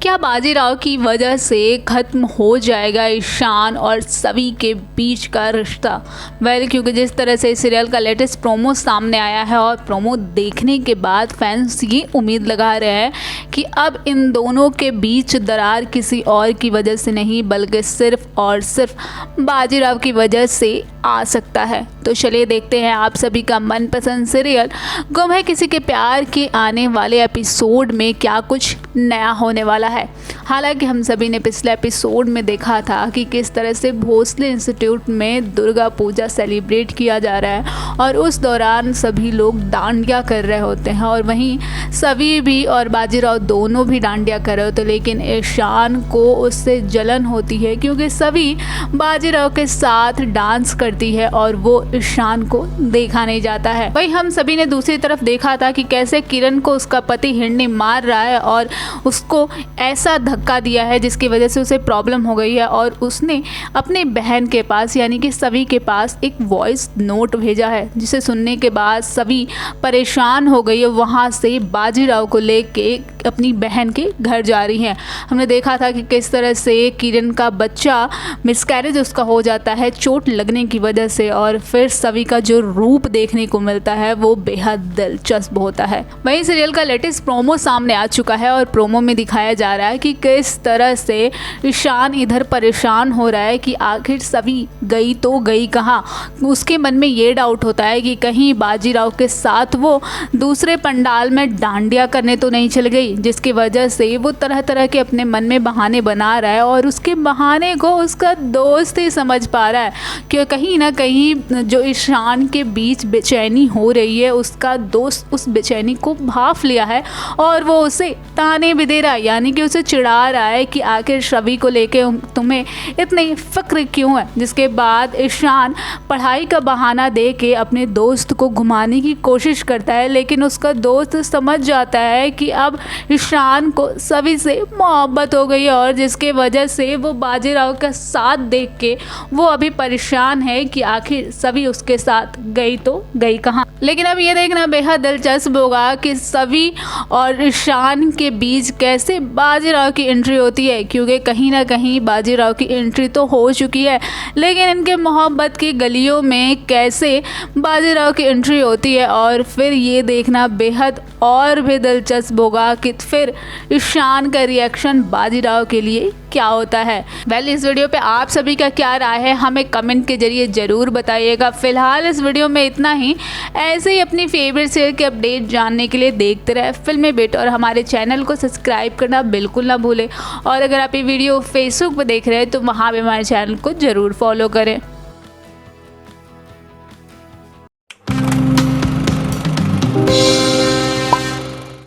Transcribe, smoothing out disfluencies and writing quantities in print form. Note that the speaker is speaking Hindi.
क्या बाजीराव की वजह से ख़त्म हो जाएगा ईशान और सवी के बीच का रिश्ता? क्योंकि जिस तरह से सीरियल का लेटेस्ट प्रोमो सामने आया है और प्रोमो देखने के बाद फैंस ये उम्मीद लगा रहे हैं कि अब इन दोनों के बीच दरार किसी और की वजह से नहीं बल्कि सिर्फ और सिर्फ बाजीराव की वजह से आ सकता है। तो चलिए देखते हैं आप सभी का मनपसंद सीरियल गुम है किसी के प्यार के आने वाले एपिसोड में क्या कुछ नया होने वाला है। हालांकि हम सभी ने पिछले एपिसोड में देखा था कि किस तरह से भोसले इंस्टीट्यूट में दुर्गा पूजा सेलिब्रेट किया जा रहा है और उस दौरान सभी लोग डांडिया कर रहे होते हैं और वहीं सभी भी और बाजीराव दोनों भी डांडिया कर रहे होते, लेकिन ईशान को उससे जलन होती है क्योंकि सभी बाजीराव के साथ डांस करती है और वो ईशान को देखा नहीं जाता है। वहीं हम सभी ने दूसरी तरफ देखा था कि कैसे किरण को उसका पति हिरणी मार रहा है और उसको ऐसा धक्का दिया है जिसकी वजह से उसे प्रॉब्लम हो गई है और उसने अपने बहन के पास यानी कि सवी के पास एक वॉइस नोट भेजा है, जिसे सुनने के बाद सवी परेशान हो गई है। वहाँ से बाजीराव को लेके अपनी बहन के घर जा रही हैं। हमने देखा था कि किस तरह से किरण का बच्चा मिसकैरेज उसका हो जाता है चोट लगने की वजह से और फिर सवी का जो रूप देखने को मिलता है वो बेहद दिलचस्प होता है। वहीं सीरियल का लेटेस्ट प्रोमो सामने आ चुका है और प्रोमो में दिखाया जा रहा है कि किस तरह से ईशान इधर परेशान हो रहा है कि आखिर सवी गई तो गई कहाँ। उसके मन में ये डाउट होता है कि कहीं बाजीराव के साथ वो दूसरे पंडाल में डांडिया करने तो नहीं चल गई, जिसकी वजह से वो तरह तरह के अपने मन में बहाने बना रहा है और उसके बहाने को उसका दोस्त ही समझ पा रहा है कि कहीं ना कहीं जो ईशान के बीच बेचैनी हो रही है उसका दोस्त उस बेचैनी को भांप लिया है और वो उसे ताने भी दे रहा है, यानी कि उसे चिढ़ा रहा है कि आखिर सवी को लेके तुम्हें इतनी फिक्र क्यों है। जिसके बाद ईशान पढ़ाई का बहाना दे के अपने दोस्त को घुमाने की कोशिश करता है, लेकिन उसका दोस्त समझ जाता है कि अब ईशान को सभी से मोहब्बत हो गई है और जिसके वजह से वो बाजीराव का साथ देख के वो अभी परेशान है कि आखिर सभी उसके साथ गई तो गई कहाँ। लेकिन अब ये देखना बेहद दिलचस्प होगा कि सभी और ईशान के बीच कैसे बाजीराव की एंट्री होती है, क्योंकि कहीं ना कहीं बाजीराव की एंट्री तो हो चुकी है लेकिन इनके मोहब्बत की गलियों में कैसे बाजीराव की एंट्री होती है और फिर ये देखना बेहद और भी दिलचस्प होगा कि फिर ईशान का रिएक्शन बाजीराव के लिए क्या होता है। इस वीडियो पे आप सभी का क्या राय है हमें कमेंट के जरिए ज़रूर बताइएगा। फिलहाल इस वीडियो में इतना ही। ऐसे ही अपनी फेवरेट सीरियल के अपडेट जानने के लिए देखते रहे फिल्मी बिट और हमारे चैनल को सब्सक्राइब करना बिल्कुल ना भूलें और अगर आप ये वीडियो फेसबुक पर देख रहे हैं तो वहाँ भी हमारे चैनल को ज़रूर फॉलो करें।